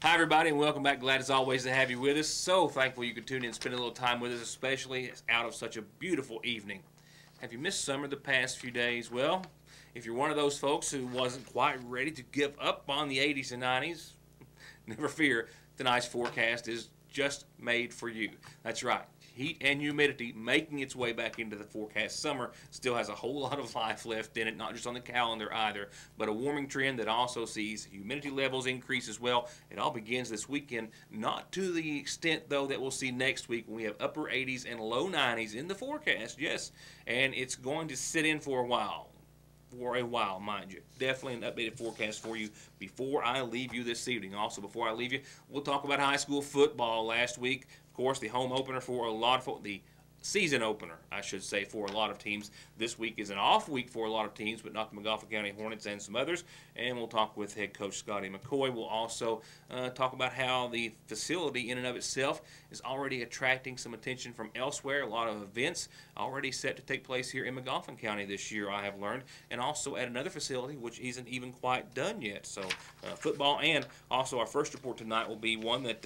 Hi, everybody, and welcome back. Glad as always to have you with us. So thankful you could tune in and spend a little time with us, especially out of such a beautiful evening. Have you missed summer the past few days? Well, if you're one of those folks who wasn't quite ready to give up on the 80s and 90s, never fear, tonight's forecast is just made for you. That's right. Heat and humidity making its way back into the forecast. Summer still has a whole lot of life left in it, not just on the calendar either, but a warming trend that also sees humidity levels increase as well. It all begins this weekend, not to the extent, though, that we'll see next week when we have upper 80s and low 90s in the forecast, yes, and it's going to sit in for a while. Mind you. Definitely an updated forecast for you before I leave you this evening. Also, before I leave you, we'll talk about high school football last week. Of course, the home opener for a lot of the season opener, I should say, for a lot of teams. This week is an off week for a lot of teams, but not the McGoffin County Hornets and some others. And we'll talk with head coach Scotty McCoy. We'll also talk about how the facility in and of itself is already attracting some attention from elsewhere. A lot of events already set to take place here in McGoffin County this year, I have learned, and also at another facility which isn't even quite done yet. So football, and also our first report tonight will be one that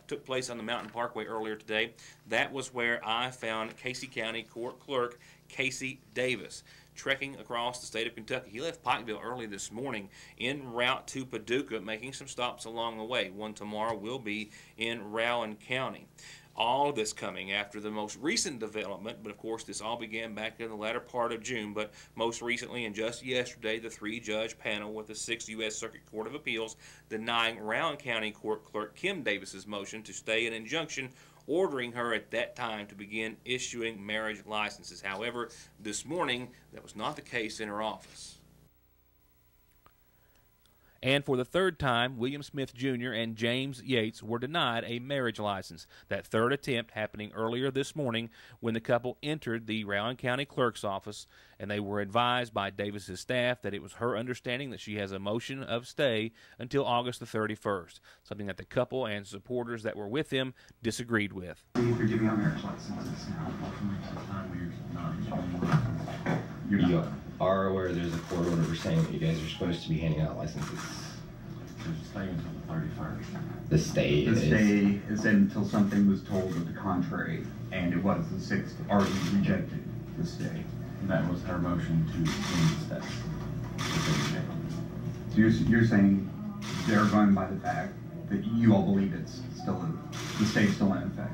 took place on the Mountain Parkway earlier today. That was where I found Casey County Court Clerk Casey Davis trekking across the state of Kentucky. He left Pikeville early this morning en route to Paducah, making some stops along the way. One tomorrow will be in Rowan County. All of this coming after the most recent development, but of course this all began back in the latter part of June, but most recently and just yesterday, the three-judge panel with the 6th U.S. Circuit Court of Appeals denying Rowan County Court Clerk Kim Davis's motion to stay an injunction ordering her at that time to begin issuing marriage licenses. However, this morning, that was not the case in her office. And for the third time, William Smith Jr. and James Yates were denied a marriage license. That third attempt happening earlier this morning when the couple entered the Rowan County Clerk's office, and they were advised by Davis's staff that it was her understanding that she has a motion of stay until August the 31st, something that the couple and supporters that were with him disagreed with. You're giving out marriage licenses now. You are aware there's a court order saying that you guys are supposed to be handing out licenses. There's a stay until the 31st. The stay is until something was told to the contrary, and it was the 6th already rejected the stay. And that was her motion to end the stay. So you're saying they're going by the fact that you all believe it's still the state's still in effect.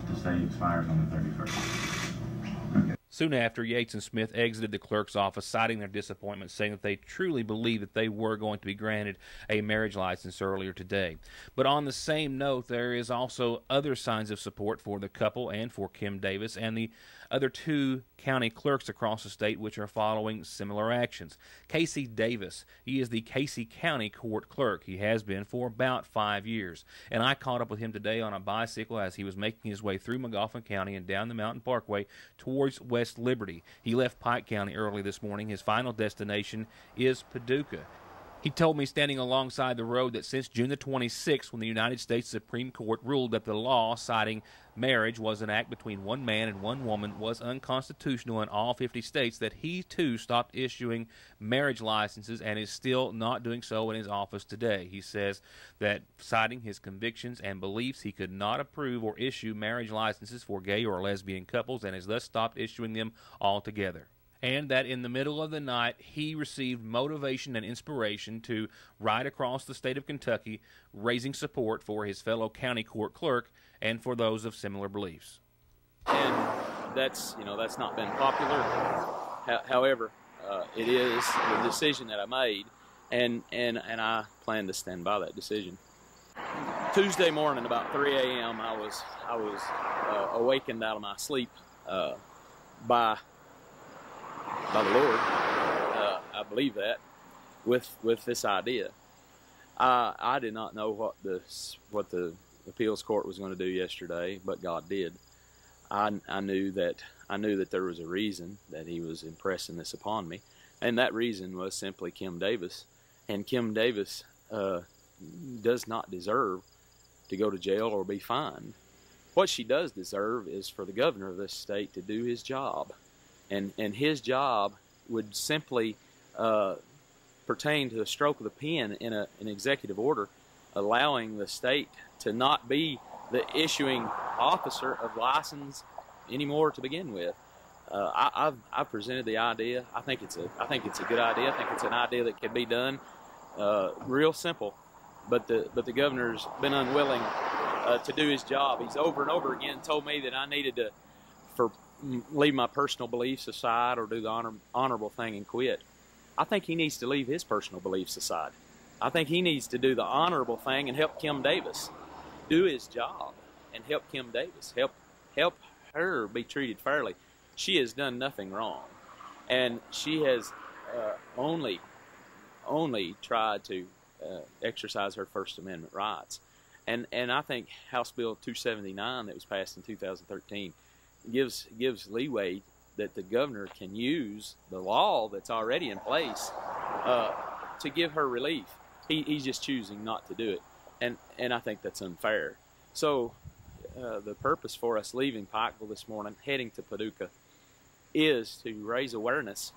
The stay expires on the 31st. Okay. Soon after, Yates and Smith exited the clerk's office, citing their disappointment, saying that they truly believed that they were going to be granted a marriage license earlier today. But on the same note, there is also other signs of support for the couple and for Kim Davis and the other two county clerks across the state which are following similar actions. Casey Davis, he is the Casey County Court Clerk. He has been for about 5 years. And I caught up with him today on a bicycle as he was making his way through McGoffin County and down the Mountain Parkway towards West Liberty. He left Pike County early this morning. His final destination is Paducah. He told me standing alongside the road that since June the 26th, when the United States Supreme Court ruled that the law citing marriage was an act between one man and one woman was unconstitutional in all 50 states, that he too stopped issuing marriage licenses and is still not doing so in his office today. He says that citing his convictions and beliefs, he could not approve or issue marriage licenses for gay or lesbian couples and has thus stopped issuing them altogether. And that in the middle of the night, he received motivation and inspiration to ride across the state of Kentucky, raising support for his fellow county court clerk and for those of similar beliefs. And that's not been popular. However, it is the decision that I made, and I plan to stand by that decision. Tuesday morning, about 3 a.m., I was awakened out of my sleep by the Lord. I believe that with this idea. I did not know what the appeals court was going to do yesterday, but God did. I knew that there was a reason that He was impressing this upon me, and that reason was simply Kim Davis. And Kim Davis does not deserve to go to jail or be fined. What she does deserve is for the governor of this state to do his job. And his job would simply pertain to a stroke of the pen in an executive order allowing the state to not be the issuing officer of license anymore to begin with. I've presented the idea. I think it's a good idea. I think it's an idea that can be done real simple, but the governor's been unwilling to do his job. He's over and over again told me that I needed to leave my personal beliefs aside or do the honorable thing and quit. I think he needs to leave his personal beliefs aside. I think he needs to do the honorable thing and help Kim Davis do his job and help Kim Davis, help her be treated fairly. She has done nothing wrong, and she has only tried to exercise her First Amendment rights. And I think House Bill 279 that was passed in 2013 gives leeway that the governor can use the law that's already in place to give her relief. He's just choosing not to do it, and I think that's unfair. So the purpose for us leaving Pikeville this morning, heading to Paducah, is to raise awareness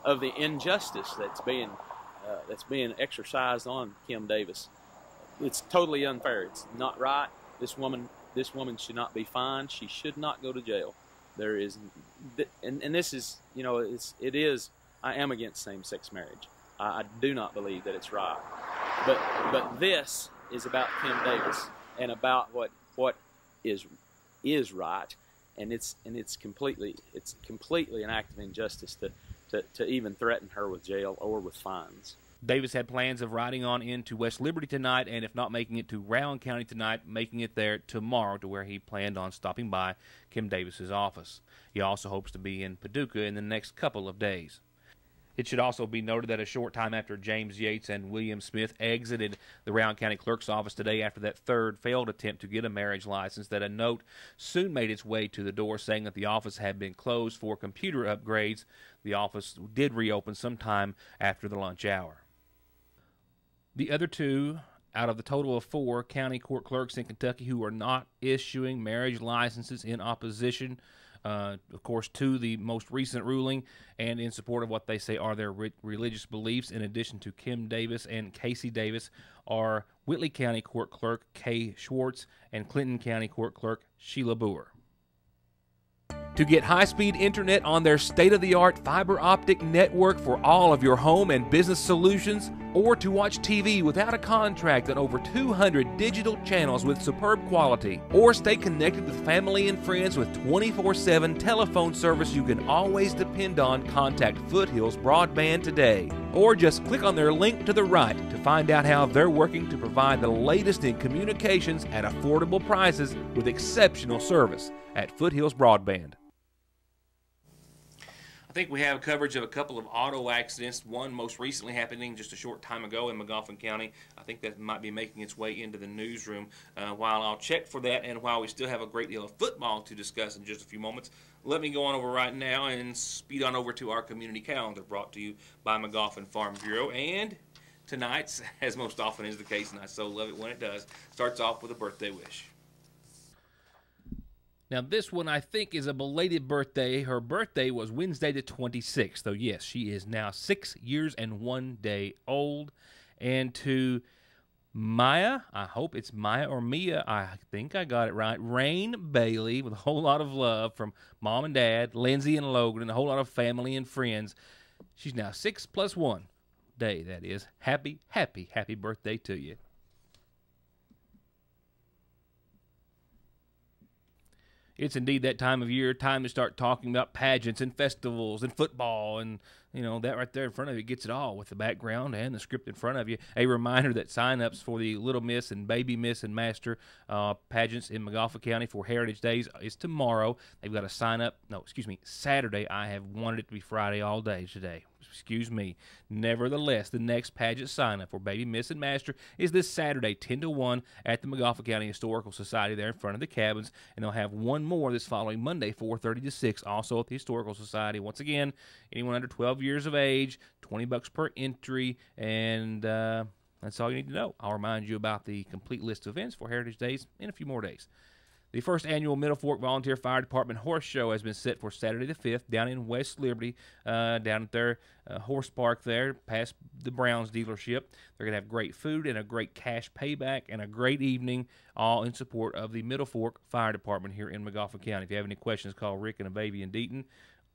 of the injustice that's being exercised on Kim Davis. It's totally unfair. It's not right. This woman should not be fined. She should not go to jail. There is, and this is, it is. I am against same-sex marriage. I do not believe that it's right. But this is about Kim Davis and about what is right, and it's completely an act of injustice to even threaten her with jail or with fines. Davis had plans of riding on into West Liberty tonight, and if not making it to Rowan County tonight, making it there tomorrow, to where he planned on stopping by Kim Davis's office. He also hopes to be in Paducah in the next couple of days. It should also be noted that a short time after James Yates and William Smith exited the Rowan County Clerk's office today after that third failed attempt to get a marriage license, that a note soon made its way to the door saying that the office had been closed for computer upgrades. The office did reopen sometime after the lunch hour. The other two out of the total of 4 county court clerks in Kentucky who are not issuing marriage licenses in opposition, of course, to the most recent ruling and in support of what they say are their religious beliefs, in addition to Kim Davis and Casey Davis, are Whitley County Court Clerk Kay Schwartz and Clinton County Court Clerk Sheila Boer. To get high-speed internet on their state-of-the-art fiber optic network for all of your home and business solutions, or to watch TV without a contract on over 200 digital channels with superb quality, or stay connected with family and friends with 24/7 telephone service you can always depend on, contact Foothills Broadband today. Or just click on their link to the right to find out how they're working to provide the latest in communications at affordable prices with exceptional service at Foothills Broadband. I think we have coverage of a couple of auto accidents, one most recently happening just a short time ago in McGoffin County. I think that might be making its way into the newsroom. While I'll check for that, and while we still have a great deal of football to discuss in just a few moments, let me go on over right now and speed on over to our community calendar, brought to you by McGoffin Farm Bureau. And tonight's, as most often is the case, and I so love it when it does, starts off with a birthday wish. Now, this one, I think, is a belated birthday. Her birthday was Wednesday the 26th. So, yes, she is now 6 years and 1 day old. And to Maya, I hope it's Maya or Mia, I think I got it right, Rain Bailey, with a whole lot of love from Mom and Dad, Lindsay and Logan, and a whole lot of family and friends. She's now 6 + 1 day, that is. Happy, happy, happy birthday to you. It's indeed that time of year, time to start talking about pageants and festivals and football, and that right there in front of you gets it all with the background and the script in front of you. A reminder that sign-ups for the Little Miss and Baby Miss and Master pageants in McGoffin County for Heritage Days is tomorrow. They've got a Saturday. I have wanted it to be Friday all day today. Excuse me. Nevertheless, the next pageant sign-up for Baby Miss and Master is this Saturday, 10 to 1, at the McGoffin County Historical Society there in front of the cabins, and they'll have one more this following Monday, 4:30 to 6, also at the Historical Society. Once again, anyone under 12 years of age, $20 per entry, and that's all you need to know. I'll remind you about the complete list of events for Heritage Days in a few more days. The first annual Middle Fork Volunteer Fire Department Horse Show has been set for Saturday the 5th down in West Liberty, down at their horse park there, past the Browns dealership. They're going to have great food and a great cash payback and a great evening, all in support of the Middle Fork Fire Department here in McGoffin County. If you have any questions, call Rick and Avavy in Deaton,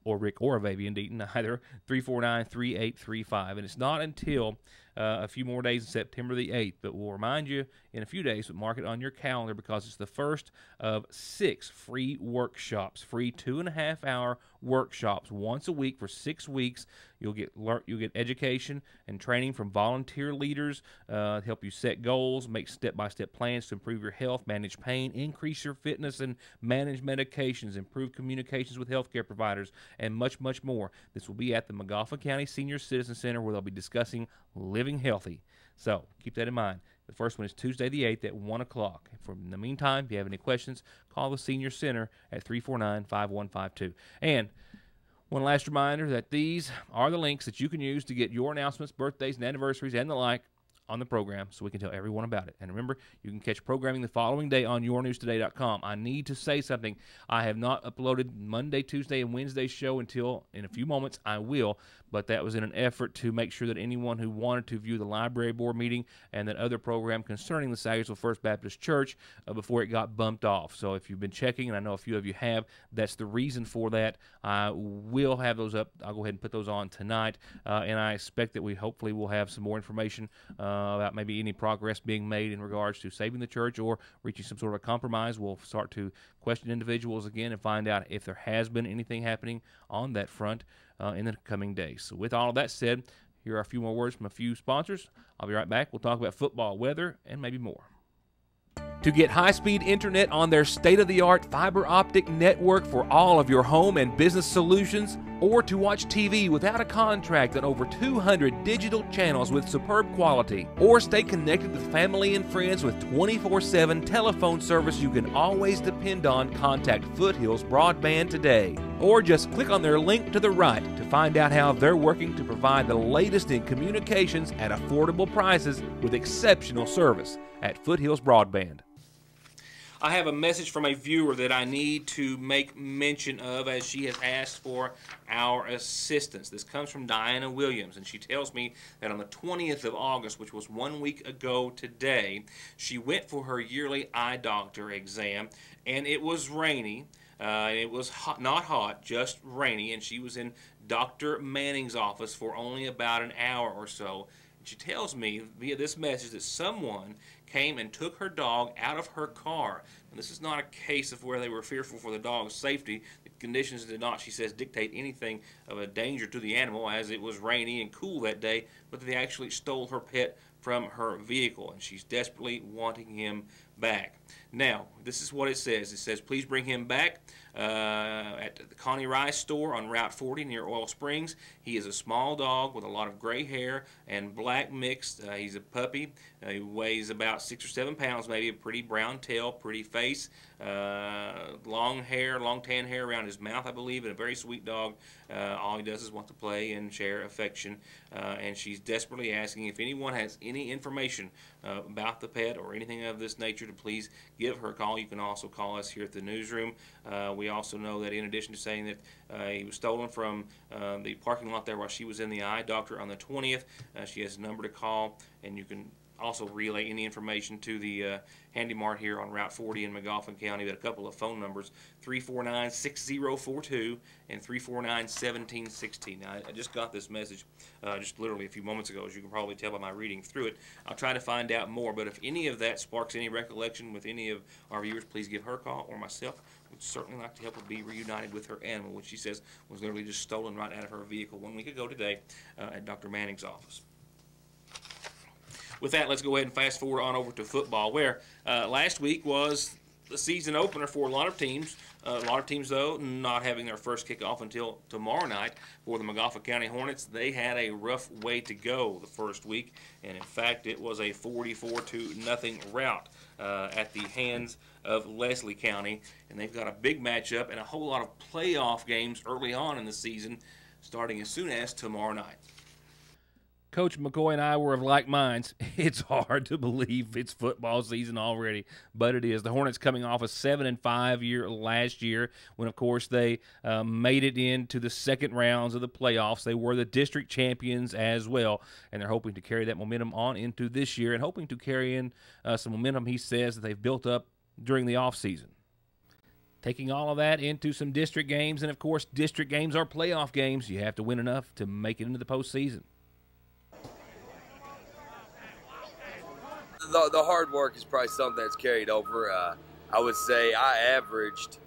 or Rick or Avavy in Deaton, either 349-3835. And it's not until a few more days in September the 8th, but we'll remind you in a few days, but mark it on your calendar because it's the first of 6 free workshops, free 2.5-hour workshops once a week for 6 weeks. You'll get education and training from volunteer leaders to help you set goals, make step-by-step plans to improve your health, manage pain, increase your fitness, and manage medications, improve communications with healthcare providers, and much, much more. This will be at the McGoffin County Senior Citizen Center, where they'll be discussing living healthy. So keep that in mind. The first one is Tuesday the 8th at 1 o'clock. In the meantime, if you have any questions, call the Senior Center at 349-5152. And one last reminder that these are the links that you can use to get your announcements, birthdays, and anniversaries, and the like on the program so we can tell everyone about it. And remember, you can catch programming the following day on yournewstoday.com. I need to say something. I have not uploaded Monday, Tuesday, and Wednesday's show until in a few moments. I will, but that was in an effort to make sure that anyone who wanted to view the library board meeting and that other program concerning the Sayersville First Baptist Church before it got bumped off. So if you've been checking, and I know a few of you have, that's the reason for that. I will have those up. I'll go ahead and put those on tonight, and I expect that we hopefully will have some more information about maybe any progress being made in regards to saving the church or reaching some sort of a compromise. We'll start to question individuals again and find out if there has been anything happening on that front in the coming days. So with all of that said, here are a few more words from a few sponsors. I'll be right back. We'll talk about football, weather, and maybe more. To get high-speed internet on their state-of-the-art fiber optic network for all of your home and business solutions, or to watch TV without a contract on over 200 digital channels with superb quality, or stay connected with family and friends with 24/7 telephone service you can always depend on, contact Foothills Broadband today. Or just click on their link to the right to find out how they're working to provide the latest in communications at affordable prices with exceptional service at Foothills Broadband. I have a message from a viewer that I need to make mention of, as she has asked for our assistance. This comes from Diana Williams, and she tells me that on the 20th of August, which was 1 week ago today, she went for her yearly eye doctor exam, and it was rainy. It was not hot, just rainy, and she was in Dr. Manning's office for only about an hour or so. And she tells me via this message that someone came and took her dog out of her car. And this is not a case of where they were fearful for the dog's safety. The conditions did not, she says, dictate anything of a danger to the animal, as it was rainy and cool that day, but they actually stole her pet from her vehicle, and she's desperately wanting him back. Now, this is what it says. It says, please bring him back at the Connie Rice store on Route 40 near Oil Springs. He is a small dog with a lot of gray hair and black mixed. He's a puppy. He weighs about 6 or 7 pounds, maybe, a pretty brown tail, pretty face, long hair, long tan hair around his mouth, I believe, and a very sweet dog. All he does is want to play and share affection, and she's desperately asking if anyone has any information about the pet or anything of this nature to please give her a call. You can also call us here at the newsroom. We also know that in addition to saying that he was stolen from the parking lot there while she was in the eye doctor on the 20th, she has a number to call, and you can also relay any information to the Handy Mart here on Route 40 in McGoffin County. With a couple of phone numbers, 349-6042 and 349-1716. Now, I just got this message just literally a few moments ago, as you can probably tell by my reading through it. I'll try to find out more, but if any of that sparks any recollection with any of our viewers, please give her a call, or myself. Would certainly like to help her be reunited with her animal, which she says was literally just stolen right out of her vehicle 1 week ago today at Dr. Manning's office. With that, let's go ahead and fast forward on over to football, where last week was the season opener for a lot of teams. A lot of teams, though, not having their first kickoff until tomorrow night. For the McGoffin County Hornets, they had a rough way to go the first week, and in fact, it was a 44-0 rout at the hands of Leslie County, and they've got a big matchup and a whole lot of playoff games early on in the season, starting as soon as tomorrow night. Coach McCoy and I were of like minds. It's hard to believe it's football season already, but it is. The Hornets coming off a 7-5 year last year when, of course, they made it into the second rounds of the playoffs. They were the district champions as well, and they're hoping to carry that momentum on into this year and hoping to carry in some momentum, he says, that they've built up during the offseason. Taking all of that into some district games, and, of course, district games are playoff games. You have to win enough to make it into the postseason. The hard work is probably something that's carried over. I would say I averaged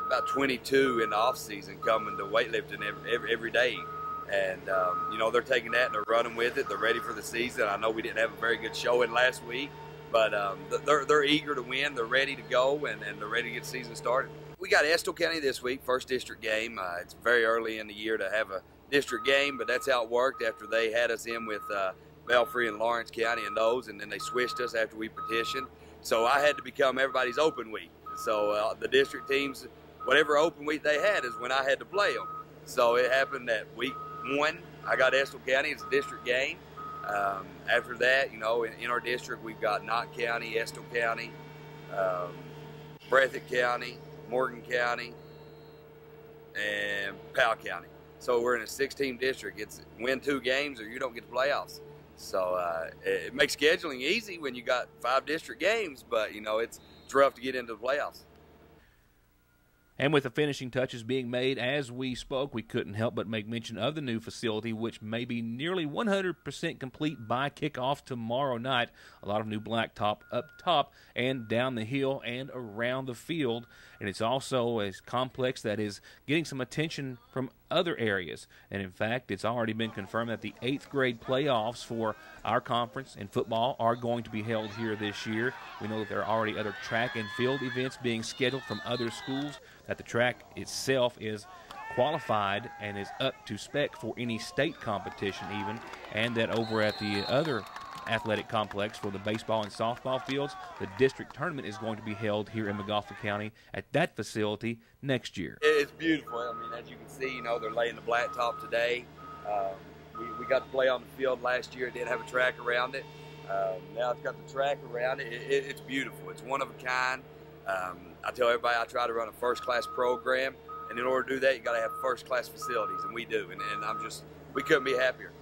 about 22 in the off season coming to weightlifting every day, and you know, they're taking that and they're running with it. They're ready for the season. I know we didn't have a very good showing last week, but they're eager to win. They're ready to go, and they're ready to get the season started. We got Estill County this week, first district game. It's very early in the year to have a district game, but that's how it worked after they had us in with Belfry and Lawrence County and those, and then they switched us after we petitioned. So I had to become everybody's open week. So the district teams, whatever open week they had is when I had to play them. So it happened that week 1, I got Estill County. It's a district game. After that, you know, in our district, we've got Knott County, Estill County, Breathitt County, Morgan County, and Powell County. So we're in a 6-team district. It's win 2 games or you don't get the playoffs. So it makes scheduling easy when you got 5 district games, but, you know, it's rough to get into the playoffs. And with the finishing touches being made as we spoke, we couldn't help but make mention of the new facility, which may be nearly 100% complete by kickoff tomorrow night. A lot of new blacktop up top and down the hill and around the field. And it's also a complex that is getting some attention from other areas. And in fact, it's already been confirmed that the 8th grade playoffs for our conference in football are going to be held here this year. We know that there are already other track and field events being scheduled from other schools, that the track itself is qualified and is up to spec for any state competition even, and that over at the other athletic complex for the baseball and softball fields, the district tournament is going to be held here in McGoffin County at that facility next year. It's beautiful. I mean, as you can see, you know, they're laying the blacktop today. We got to play on the field last year. It didn't have a track around it. Now it's got the track around it. It's beautiful. It's one of a kind. I tell everybody I try to run a first-class program, and in order to do that, you got to have first-class facilities, and we do. And we couldn't be happier.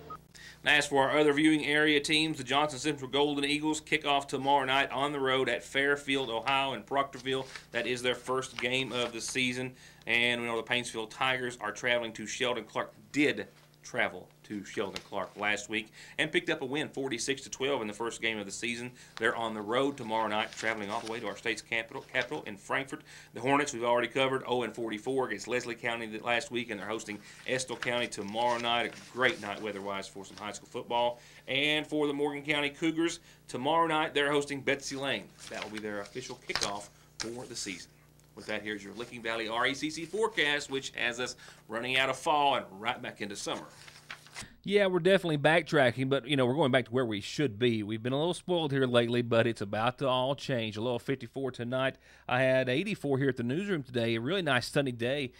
Now, as for our other viewing area teams, the Johnson Central Golden Eagles kick off tomorrow night on the road at Fairfield, Ohio, in Proctorville. That is their first game of the season. And we know the Painesville Tigers are traveling to Sheldon Clark. Did travel to Sheldon Clark last week and picked up a win, 46-12 in the first game of the season. They're on the road tomorrow night, traveling all the way to our state's capital in Frankfort. The Hornets, we've already covered, 0-44 against Leslie County last week, and they're hosting Estill County tomorrow night. A great night weather-wise for some high school football. And for the Morgan County Cougars, tomorrow night they're hosting Betsy Lane. That will be their official kickoff for the season. With that, here's your Licking Valley RACC forecast, which has us running out of fall and right back into summer. Yeah, we're definitely backtracking, but, you know, we're going back to where we should be. We've been a little spoiled here lately, but it's about to all change. A little 54 tonight. I had 84 here at the newsroom today. A really nice sunny day.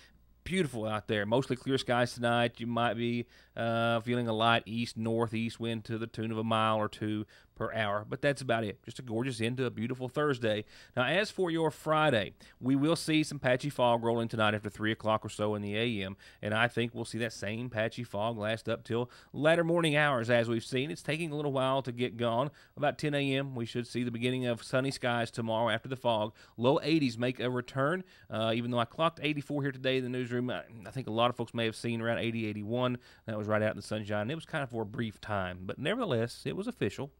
Beautiful out there. Mostly clear skies tonight. You might be feeling a light east-northeast wind to the tune of a mile or 2 per hour, but that's about it. Just a gorgeous end to a beautiful Thursday. Now, as for your Friday, we will see some patchy fog rolling tonight after 3 o'clock or so in the a.m., and I think we'll see that same patchy fog last up till latter morning hours as we've seen. It's taking a little while to get gone. About 10 a.m., we should see the beginning of sunny skies tomorrow after the fog. Low 80s make a return, even though I clocked 84 here today in the newsroom. I think a lot of folks may have seen around 80, 81. That was right out in the sunshine. It was kind of for a brief time, but nevertheless, it was official.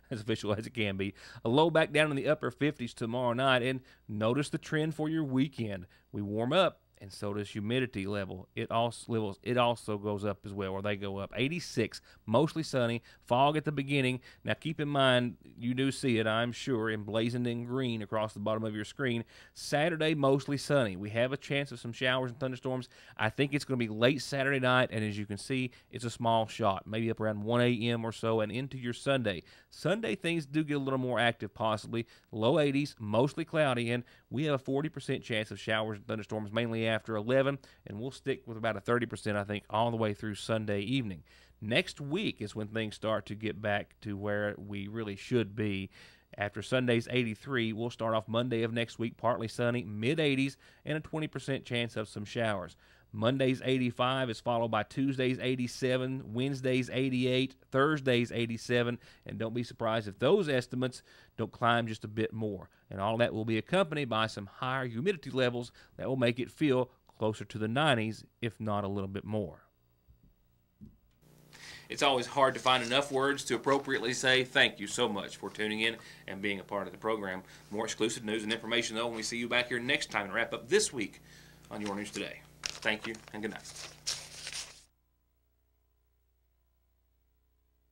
As official as it can be. A low back down in the upper 50s tomorrow night, and notice the trend for your weekend. We warm up, and so does humidity level. It also goes up as well, or they go up. 86, mostly sunny, fog at the beginning. Now keep in mind, you do see it, I'm sure, emblazoned in green across the bottom of your screen. Saturday, mostly sunny. We have a chance of some showers and thunderstorms. I think it's going to be late Saturday night, and as you can see, it's a small shot, maybe up around 1 a.m. or so, and into your Sunday. Sunday, things do get a little more active, possibly. Low 80s, mostly cloudy, and we have a 40% chance of showers and thunderstorms, mainly after 11, and we'll stick with about a 30%, I think, all the way through Sunday evening. Next week is when things start to get back to where we really should be. After Sunday's 83, we'll start off Monday of next week partly sunny, mid-80s, and a 20% chance of some showers. Monday's 85 is followed by Tuesday's 87, Wednesday's 88, Thursday's 87, and don't be surprised if those estimates don't climb just a bit more. And all that will be accompanied by some higher humidity levels that will make it feel closer to the 90s, if not a little bit more. It's always hard to find enough words to appropriately say thank you so much for tuning in and being a part of the program. More exclusive news and information, though, when we see you back here next time to wrap up this week on Your News Today. Thank you, and good night.